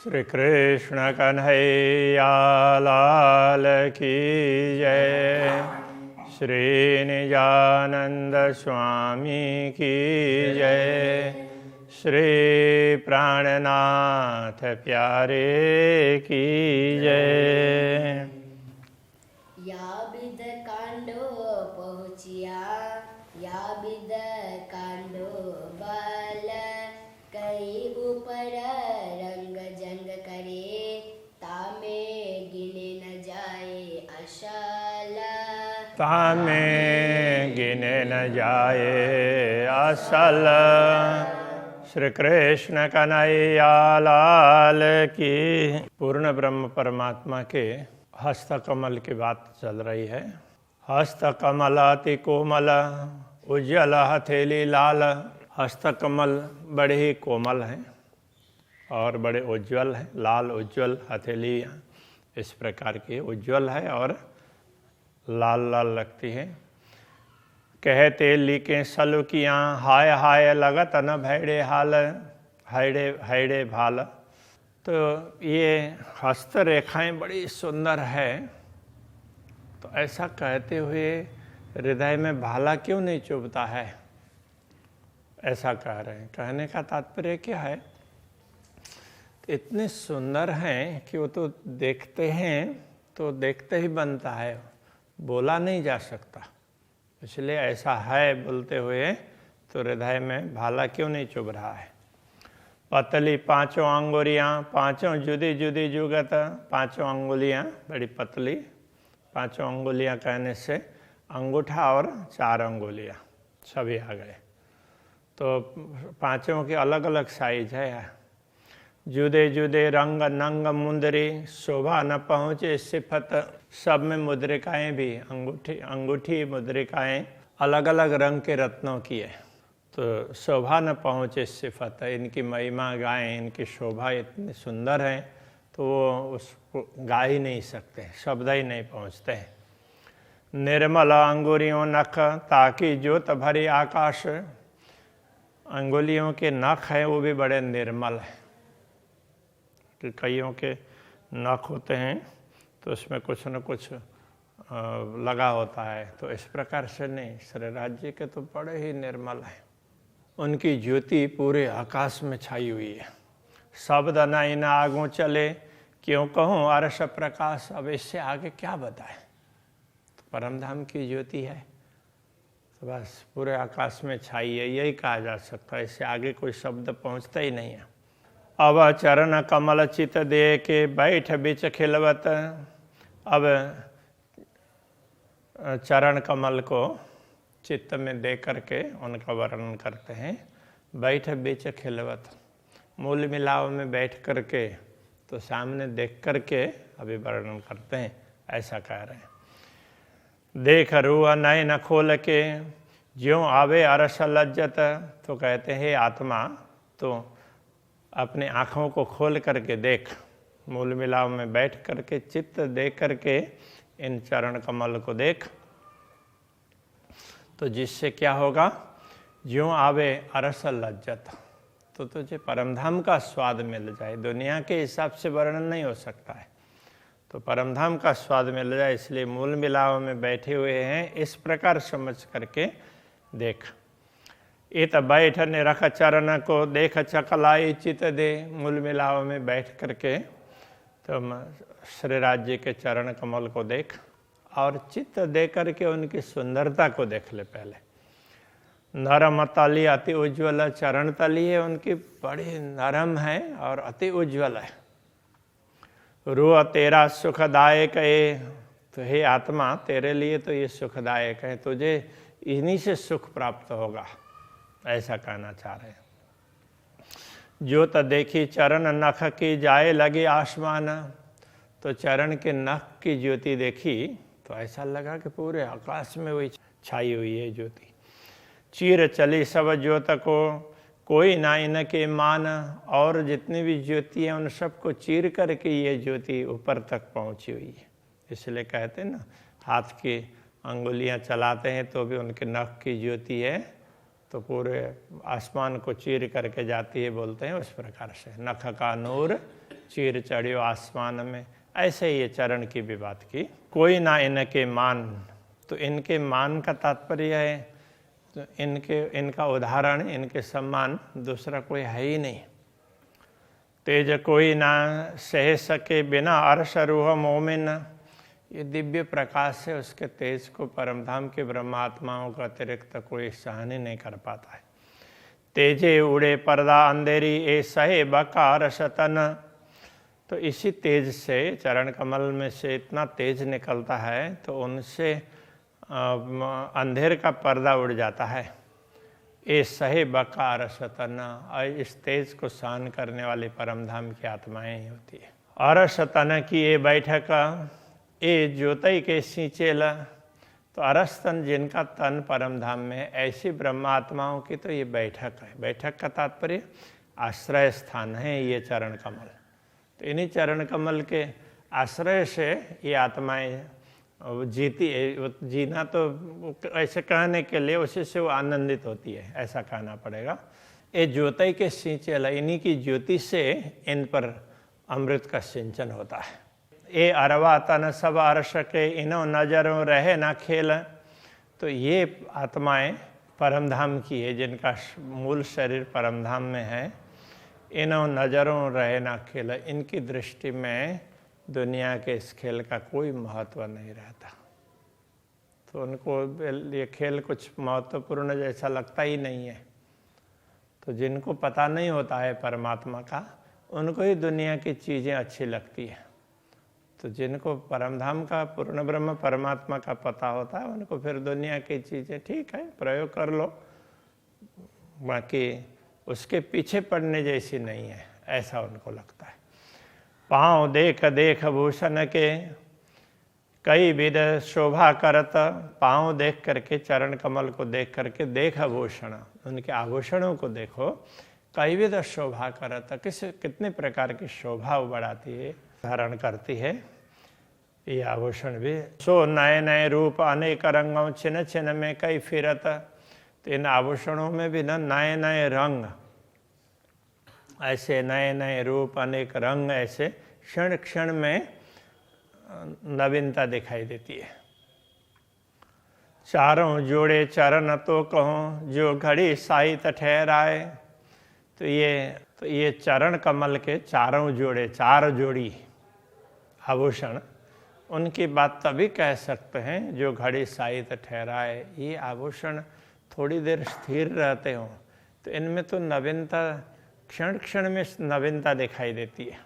श्री कृष्ण कन्हैया लाल की जय। श्री निजानंद स्वामी की जय। श्री प्राणनाथ प्यारे की जय। या बिद कांडो पहुँचिया या बिद कांडो बाल कई ऊपर रंग जंग करे तामे गिने न जाए अशाल तामे गिने न जाए असल। श्री कृष्ण कन्हैया लाल की। पूर्ण ब्रह्म परमात्मा के हस्तकमल की बात चल रही है। हस्तकमल अति कोमल उज्ज्वल हथेली लाल। हस्तकमल बड़े ही कोमल हैं और बड़े उज्ज्वल हैं। लाल उज्ज्वल हथेली इस प्रकार की उज्ज्वल है और लाल लाल लगती है। कहते लिखे सलुकियाँ हाय हाय लगत न भैड़े हाल हैड़े हैड़े भाल। तो ये हस्त रेखाएं बड़ी सुंदर है। तो ऐसा कहते हुए हृदय में भाला क्यों नहीं चुभता है, ऐसा कह रहे हैं। कहने का तात्पर्य क्या है, तो इतने सुंदर हैं कि वो तो देखते हैं तो देखते ही बनता है, बोला नहीं जा सकता। इसलिए ऐसा है बोलते हुए तो हृदय में भाला क्यों नहीं चुभ रहा है। पतली पांचों अंगुलियाँ पांचों जुदी जुदी जुगत। पांचों अंगुलियाँ बड़ी पतली। पांचों अंगुलियाँ कहने से अंगूठा और चार अंगुलियाँ सभी आ गए। तो पांचों की अलग अलग साइज है। जुदे जुदे रंग नंग मुंदरी शोभा न पहुँचे सिफत। सब में मुद्रिकाएँ भी अंगूठी मुद्रिकाएँ अलग अलग रंग के रत्नों की है। तो शोभा न पहुँचे सिफत, इनकी महिमा गाएं, इनकी शोभा इतनी सुंदर है तो वो उसको गा ही नहीं सकते, शब्द ही नहीं पहुँचते हैं। निर्मल अंगुलियों नख ताकि ज्योत भरी आकाश। अंगुलियों के नख हैं वो भी बड़े निर्मल हैं। कि कईयों के नख होते हैं तो उसमें कुछ न कुछ लगा होता है, तो इस प्रकार से नहीं। श्री राज्य के तो बड़े ही निर्मल हैं। उनकी ज्योति पूरे आकाश में छाई हुई है। शब्द न इन आगों चले क्यों कहूँ अरस प्रकाश। अब इससे आगे क्या बताएं। तो परमधाम की ज्योति है तो बस पूरे आकाश में छाई है, यही कहा जा सकता है। इससे आगे कोई शब्द पहुँचता ही नहीं है। अब चरण कमल चित दे के बैठ बिच खिलवत। अब चरण कमल को चित्त में दे करके उनका वर्णन करते हैं। बैठ बीच खिलवत, मूल मिलाव में बैठ करके तो सामने देख करके अभी वर्णन करते हैं, ऐसा कह रहे हैं। देख रुआ नयन खोल के ज्यों आवे अरस लज्जत। तो कहते हैं आत्मा तो अपने आँखों को खोल करके देख, मूल मिलाव में बैठ करके चित्त दे करके इन चरण कमल को देख, तो जिससे क्या होगा, ज्यों आवे अरस लज्जत, तो तुझे परमधाम का स्वाद मिल जाए। दुनिया के हिसाब से वर्णन नहीं हो सकता है, तो परमधाम का स्वाद मिल जाए। इसलिए मूल मिलाव में बैठे हुए हैं, इस प्रकार समझ करके देख। इत बैठ निरख चरण को देख चकलाई चित दे। मूल मिलाव में बैठ करके तो श्री राज्य के चरण कमल को देख और चित्त दे करके उनकी सुंदरता को देख ले। पहले नरम तली अति उज्ज्वल, चरण तली है उनकी बड़ी नरम है और अति उज्ज्वल है। रू तेरा सुखदायक है, तो हे आत्मा तेरे लिए तो ये सुखदायक है, तुझे इन्हीं से सुख प्राप्त होगा, ऐसा कहना चाह रहे हैं। ज्योत देखी चरण नख की जाए लगे आसमान। तो चरण के नख की ज्योति देखी तो ऐसा लगा कि पूरे आकाश में वही छाई हुई है ज्योति। चीर चली सब ज्योत को कोई ना इनके मान। और जितनी भी ज्योति हैं उन सबको चीर करके ये ज्योति ऊपर तक पहुंची हुई है। इसलिए कहते हैं ना, हाथ की अंगुलियां चलाते हैं तो भी उनके नख की ज्योति है तो पूरे आसमान को चीर करके जाती है, बोलते हैं उस प्रकार से। नख का नूर चीर चढ़ियो आसमान में, ऐसे ही ये चरण की भी बात की। कोई ना इनके मान, तो इनके मान का तात्पर्य है तो इनका उदाहरण, इनके सम्मान दूसरा कोई है ही नहीं। तेज कोई ना सह सके बिना अर्श रूह मोमिन, ये दिव्य प्रकाश है, उसके तेज को परमधाम के ब्रह्मात्माओं का अतिरिक्त कोई सहन ही नहीं कर पाता है। तेजे उड़े पर्दा अंधेरी ए सहे बकार शतन, तो इसी तेज से चरण कमल में से इतना तेज निकलता है तो उनसे अंधेर का पर्दा उड़ जाता है। ए सहे बकार शतन, और इस तेज को सहन करने वाली परमधाम की आत्माएं ही होती है। और शतन की ये बैठक ए ज्योति के सिंचेल, तो अरस्तन जिनका तन परमधाम में, ऐसी ब्रह्मात्माओं की तो ये बैठक है। बैठक का तात्पर्य आश्रय स्थान है ये चरण कमल। तो इन्हीं चरण कमल के आश्रय से ये आत्माएं जीती है। जीना तो ऐसे कहने के लिए उसी से वो आनंदित होती है, ऐसा कहना पड़ेगा। ये ज्योति के सिंचेल, इन्हीं की ज्योति से इन पर अमृत का सिंचन होता है। ये अरवा तन सब अर्श के इनो नजरों रहे ना खेल, तो ये आत्माएं परमधाम की है, जिनका मूल शरीर परमधाम में है। इनो नजरों रहे ना खेल, इनकी दृष्टि में दुनिया के इस खेल का कोई महत्व नहीं रहता। तो उनको ये खेल कुछ महत्वपूर्ण जैसा लगता ही नहीं है। तो जिनको पता नहीं होता है परमात्मा का, उनको ही दुनिया की चीज़ें अच्छी लगती है। तो जिनको परमधाम का, पूर्ण ब्रह्म परमात्मा का पता होता है, उनको फिर दुनिया की चीज़ें ठीक है प्रयोग कर लो, बाकी उसके पीछे पड़ने जैसी नहीं है, ऐसा उनको लगता है। पाँव देख देख भूषण के कई विध शोभा करत, पाँव देख करके, चरण कमल को देख करके, देख आभूषण, उनके आभूषणों को देखो, कई विध शोभा करत, कितने प्रकार की शोभा बढ़ाती है, धारण करती है ये आभूषण भी। सो नए नए रूप अनेक रंगों छिन छिन में कई फिरत, तो इन आभूषणों में भी ना नए नए रंग, ऐसे नए नए रूप, अनेक रंग, ऐसे क्षण क्षण में नवीनता दिखाई देती है। चारों जोड़े चरण तो कहूँ जो घड़ी साहित ठहराए, तो ये चरण कमल के चारों जोड़े, चार जोड़ी आभूषण, उनकी बात तभी कह सकते हैं जो घड़ी साहित ठहराए। ये आभूषण थोड़ी देर स्थिर रहते हों तो इनमें तो नवीनता, क्षण क्षण में नवीनता दिखाई देती है।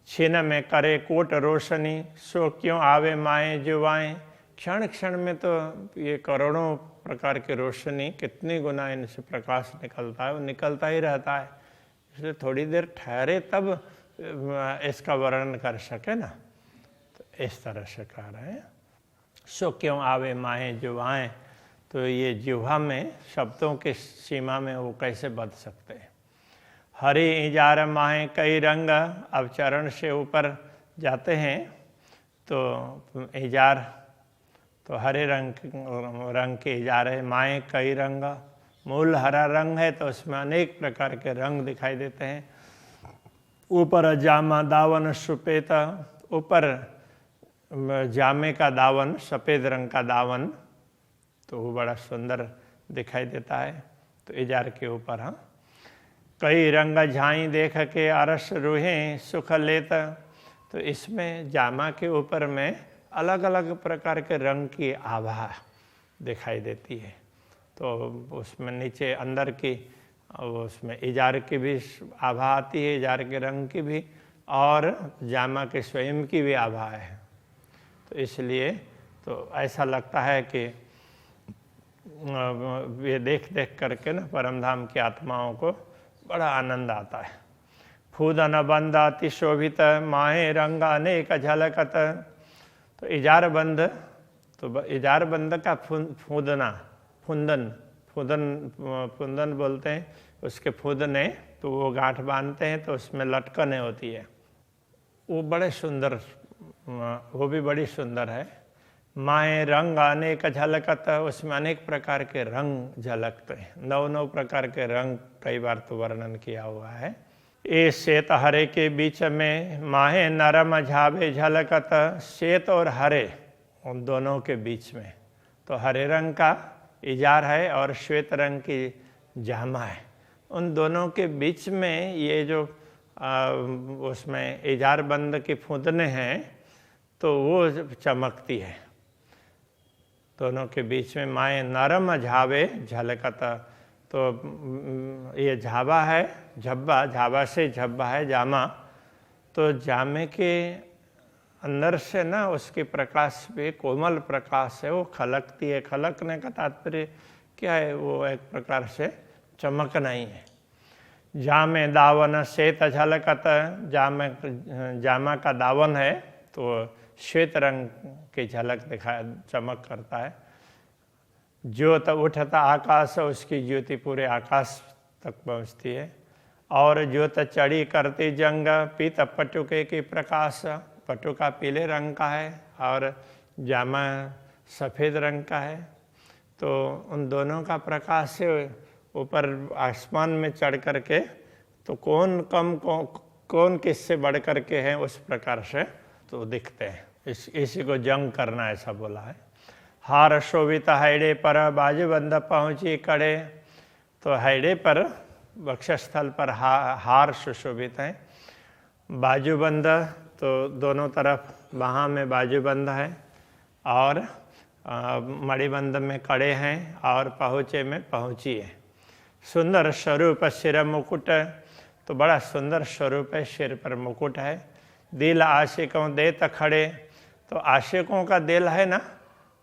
छिन में करे कोट रोशनी, सो क्यों आवे माए जुवाएं, क्षण क्षण में तो ये करोड़ों प्रकार की रोशनी, कितनी गुना इनसे प्रकाश निकलता है, वो निकलता ही रहता है। इसलिए थोड़ी देर ठहरे तब इसका वर्णन कर सके ना, तो इस तरह से कह रहे हैं। सो क्यों आवे माए जुवाएं, तो ये जिह्वा में शब्दों के सीमा में वो कैसे बद सकते हैं। हरे इजार माहे कई रंग, अब चरण से ऊपर जाते हैं तो इजार, तो हरे रंग के इजार है। माए कई रंग, मूल हरा रंग है तो उसमें अनेक प्रकार के रंग दिखाई देते हैं। ऊपर जामा दावन सुपेत, ऊपर जामे का दावन, सफ़ेद रंग का दावन, तो वो बड़ा सुंदर दिखाई देता है। तो इजार के ऊपर हाँ, कई रंग झाई देख के अरस रूहें सुख लेत, तो इसमें जामा के ऊपर में अलग अलग प्रकार के रंग की आभा दिखाई देती है। तो उसमें नीचे अंदर की, उसमें इजार की भी आभा आती है, इजार के रंग की भी, और जामा के स्वयं की भी आभा है। तो इसलिए तो ऐसा लगता है कि ये देख देख करके ना परमधाम की आत्माओं को बड़ा आनंद आता है। फूदन बंद अति शोभित, माहे रंग अनेक झलकत, तो इजार बंद, तो इजार बंद का फूदना, फूंदन बोलते हैं उसके फूदने, तो वो गांठ बांधते हैं तो उसमें लटकने होती है, वो बड़े सुंदर, वो भी बड़ी सुंदर है। माए रंग अनेक झलकत, उसमें अनेक प्रकार के रंग झलकते हैं, 9 प्रकार के रंग कई बार तो वर्णन किया हुआ है। ए श्वेत हरे के बीच में माहे नरम झावे झलकत। श्वेत और हरे उन दोनों के बीच में तो हरे रंग का इजार है और श्वेत रंग की जामा है। उन दोनों के बीच में ये जो उसमें इजार बंद की फूंदने हैं तो वो चमकती है। दोनों के बीच में माए नरम झावे झलकत। तो ये झाबा है, झब्बा, झाबा से झब्बा है जामा। तो जामे के अंदर से ना उसके प्रकाश पे कोमल प्रकाश है, वो खलकती है। खलकने का तात्पर्य क्या है? वो एक प्रकार से चमकना ही है। जामे दावन श्वेत झलकत। जामा का दावन है तो श्वेत रंग की झलक चमक करता है। ज्योत उठता आकाश, उसकी ज्योति पूरे आकाश तक पहुँचती है। और ज्योत चढ़ी करती जंग, पीत पटुके की प्रकाश। पटुका पीले रंग का है और जामा सफ़ेद रंग का है। तो उन दोनों का प्रकाश से ऊपर आसमान में चढ़ कर के तो कौन किससे बढ़ कर के हैं उस प्रकार से तो दिखते हैं। इसी को जंग करना ऐसा बोला है। हार शोभित हैडे पर बाजूबंद पहुँची कड़े। तो हैडे पर वक्षस्थल पर हार सुशोभित है। बाजूबंद तो दोनों तरफ बाहाँ में बाजूबंद है और मणिबंध में कड़े हैं और पहुँचे में पहुँची है। सुंदर स्वरूप सिर मुकुट। तो बड़ा सुंदर स्वरूप है, सिर पर मुकुट है। दिल आशिकों देत खड़े। तो आशिकों का दिल है ना,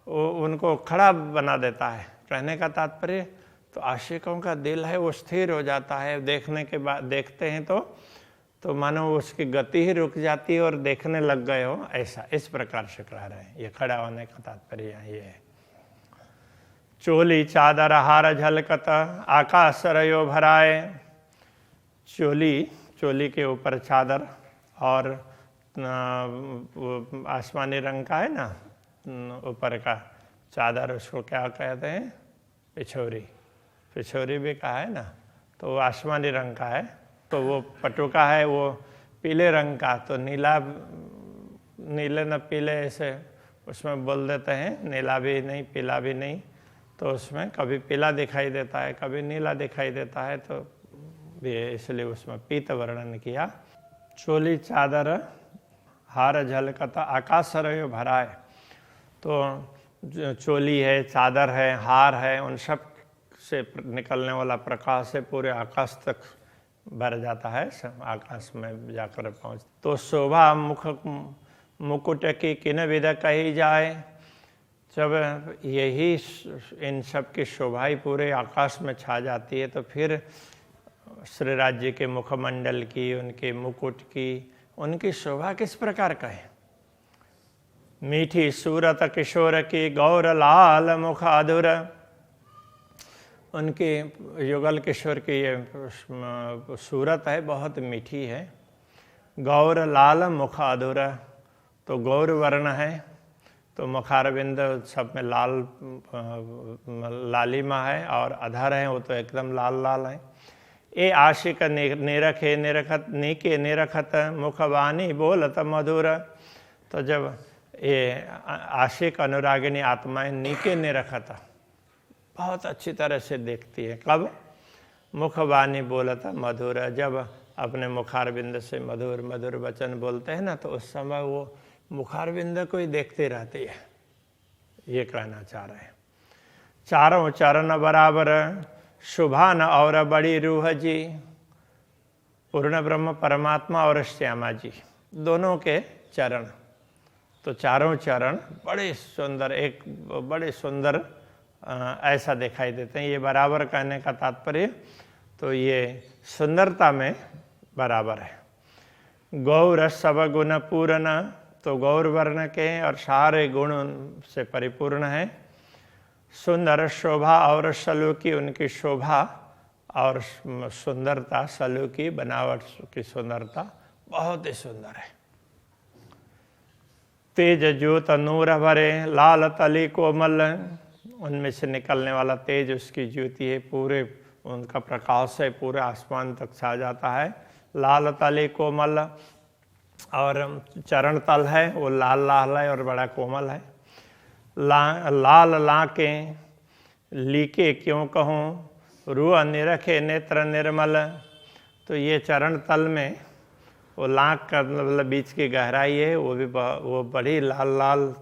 वो उनको खड़ा बना देता है। कहने का तात्पर्य तो आशिकों का दिल है वो स्थिर हो जाता है। देखने के बाद देखते हैं तो मानो उसकी गति ही रुक जाती है और देखने लग गए हो, ऐसा इस प्रकार से कह रहे हैं। ये खड़ा होने का तात्पर्य ये है। चोली चादर हार झलकत। आकाश रयो भराए। चोली के ऊपर चादर और आसमानी रंग का है ना ऊपर का चादर, उसको क्या कहते हैं? पिछोरी भी कहा है ना। तो वो आसमानी रंग का है। तो वो पटुका है वो पीले रंग का। तो नीले न पीले ऐसे उसमें बोल देते हैं, नीला भी नहीं पीला भी नहीं। तो उसमें कभी पीला दिखाई देता है कभी नीला दिखाई देता है, तो इसलिए उसमें पीत वर्णन किया। चोली चादर हार झलकत आकाश रयो भराए। तो चोली है, चादर है, हार है, उन सब से निकलने वाला प्रकाश से पूरे आकाश तक भर जाता है, आकाश में जाकर पहुँच। तो शोभा मुकुट की किन विध कही जाए। जब यही इन सब की शोभा ही पूरे आकाश में छा जाती है तो फिर श्री राज्य के मुखमंडल की, उनके मुकुट की, उनकी शोभा किस प्रकार का है। मीठी सूरत किशोर की गौर लाल मुख अधुर। उनके युगल किशोर की ये सूरत है बहुत मीठी है। गौर लाल मुख अधुर। तो गौर वर्ण है तो मुखारविंद सब में लालिमा है और अधर है वो तो एकदम लाल लाल है। ए आशिक निरखे निरखत नीके निरखत मुखवाणी बोलत मधुर। तो जब ये आशिक अनुरागिनी आत्माएं नीके निरखत बहुत अच्छी तरह से देखती है। कब? मुखवाणी बोलत मधुर। जब अपने मुखारविंद से मधुर मधुर वचन बोलते हैं ना तो उस समय वो मुखारविंद को ही देखते रहती है। ये कहना चाह रहे हैं। चारों चरण बराबर शुभान और बड़ी रूह जी। पूर्ण ब्रह्म परमात्मा और श्यामा जी दोनों के चरण। तो चारों चरण बड़े सुंदर, एक बड़े सुंदर ऐसा दिखाई देते हैं। ये बराबर कहने का तात्पर्य तो ये सुंदरता में बराबर है। गौर सब गुण पूर्ण। तो गौर वर्ण के और सारे गुण से परिपूर्ण है। सुंदर शोभा और सलूकी। उनकी शोभा और सुंदरता, सलूकी बनावट की सुंदरता बहुत ही सुंदर है। तेज ज्योत नूर भरे लाल तली कोमल। उनमें से निकलने वाला तेज उसकी ज्योति है, पूरे उनका प्रकाश है पूरे आसमान तक छा जाता है। लाल तली कोमल, और चरण तल है वो लाल लाल है और बड़ा कोमल है। लाल लाके लीके क्यों कहूँ, रूह निरखे नेत्र निर्मल। तो ये चरण तल में वो लाख का मतलब बीच की गहराई है, वो बड़ी लाल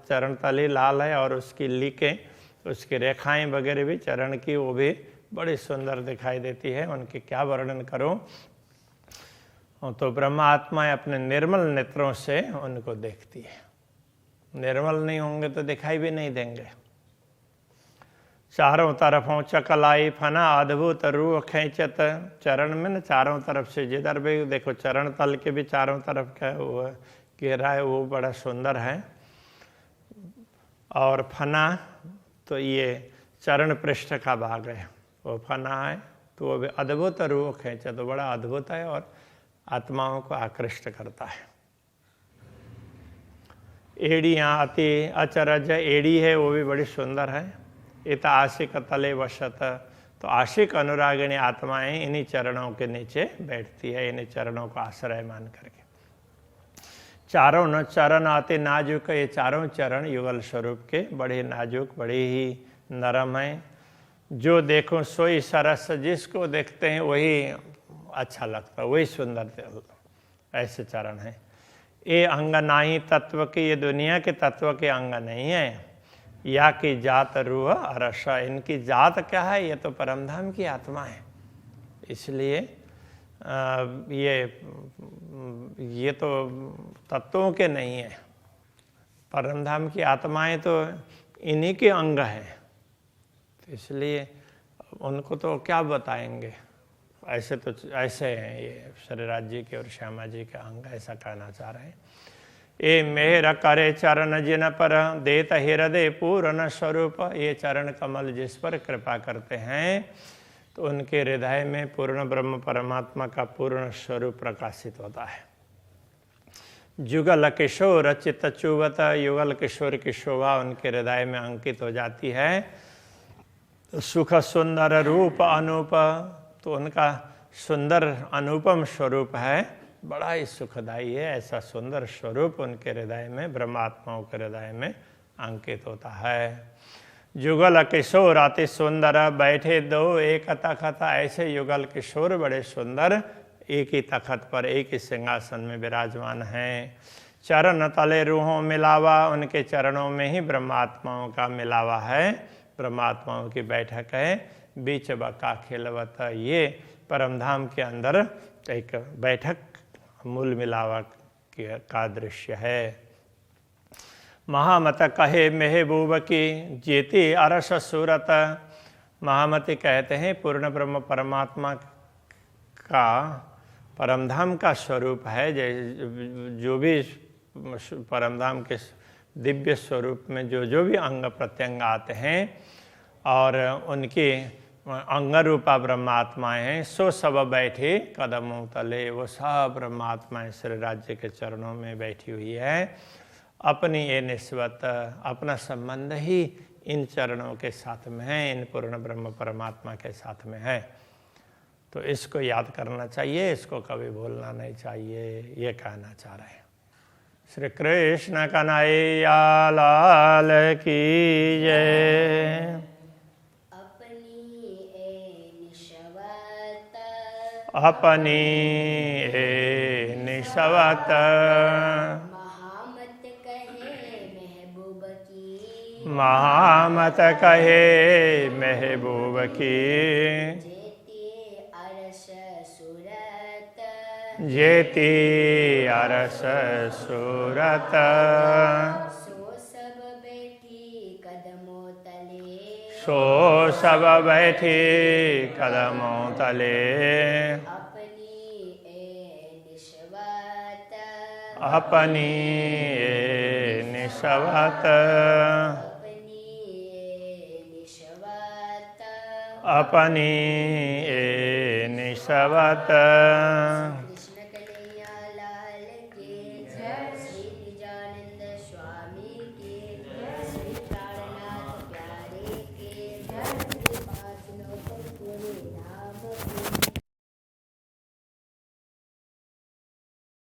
चरण तल ही लाल है, और उसकी लीकें, उसकी रेखाएं वगैरह भी चरण की वो भी बड़ी सुंदर दिखाई देती है। उनकी क्या वर्णन करूं। तो ब्रह्मात्मा अपने निर्मल नेत्रों से उनको देखती है। निर्मल नहीं होंगे तो दिखाई भी नहीं देंगे। चारों तरफों चकलाई फना अद्भुत रूह खींचत। चरण में न चारों तरफ से जिधर भी देखो, चरण तल के भी चारों तरफ का वो घेरा है, वो बड़ा सुंदर है। और फना तो ये चरण पृष्ठ का भाग है, वो फना है, तो वो भी अद्भुत रूह खींचत, तो बड़ा अद्भुत है और आत्माओं को आकृष्ट करता है। एड़ियाँ अति अचरज, एड़ी है वो भी बड़ी सुंदर है। इत आशिक तले वशत, तो आशिक अनुरागिणी आत्माएं इन्हीं चरणों के नीचे बैठती है, इन्हीं चरणों को आश्रय मान करके। चारों न चरण आते नाजुक, ये चारों चरण युगल स्वरूप के बड़े नाजुक, बड़े ही नरम हैं। जो देखो सोई सरस, जिसको देखते हैं वही अच्छा लगता है, वही सुंदर, ऐसे चरण हैं। ये अंग नाही तत्व के, ये दुनिया के तत्व के अंग नहीं है। या की जात रूह अरसा, इनकी जात क्या है, ये तो परमधाम की आत्मा है। इसलिए ये तो तत्वों के नहीं है। परमधाम की आत्माएं तो इन्हीं के अंग हैं, तो इसलिए उनको तो क्या बताएंगे। ऐसे तो ऐसे हैं ये श्रीराज जी के और श्यामा जी के अंग, ऐसा कहना चाह रहे हैं। ये मेहर करे चरण जिन पर, देत हृदय पूर्ण स्वरूप। ये चरण कमल जिस पर कृपा करते हैं तो उनके हृदय में पूर्ण ब्रह्म परमात्मा का पूर्ण स्वरूप प्रकाशित होता है। जुगल किशोर चित्त चुवत, युगल किशोर की शोभा उनके हृदय में अंकित हो जाती है। सुख सुंदर रूप अनूप, तो उनका सुंदर अनुपम स्वरूप है, बड़ा ही सुखदायी है। ऐसा सुंदर स्वरूप उनके हृदय में, ब्रह्मात्माओं के हृदय में अंकित होता है। युगल किशोर अति सुंदर, बैठे दो एक तखत, ऐसे युगल किशोर बड़े सुंदर एक ही तखत पर, एक ही सिंहासन में विराजमान हैं। चरण तले रूहों मिलावा, उनके चरणों में ही ब्रह्मात्माओं का मिलावा है, ब्रह्मात्माओं की बैठक है। बीच बका खिलवत, ये परमधाम के अंदर एक बैठक मूल मिलावा का दृश्य है। महामत कहे महबूब की, जेती अरस सूरत। महामती कहते हैं पूर्ण ब्रह्म परमात्मा का परमधाम का स्वरूप है। जो भी परमधाम के दिव्य स्वरूप में जो भी अंग प्रत्यंग आते हैं और उनके अंग रूपा ब्रह्मात्माएं हैं, सो सब बैठे कदमों तले। वो सब ब्रह्मात्माएं श्री राज्य के चरणों में बैठी हुई है। अपनी ये निस्बत, अपना संबंध ही इन चरणों के साथ में है, इन पूर्ण ब्रह्म परमात्मा के साथ में है। तो इसको याद करना चाहिए, इसको कभी भूलना नहीं चाहिए, ये कहना चाह रहे हैं। श्री कृष्ण कन्हैया लाल की जय। अपनी ए निस्बत, महामत कहे महबूब की, महामत कहे महबूब की। जेती अरस सूरत, जेती अरस सूरत। सो सब बैठी कदमों तले, सो सब बैठी कदमों तले। अपनी ए निस्बत, अपनी ए निस्बत, अपनी ए निस्बत, अपनी ए निस्बत।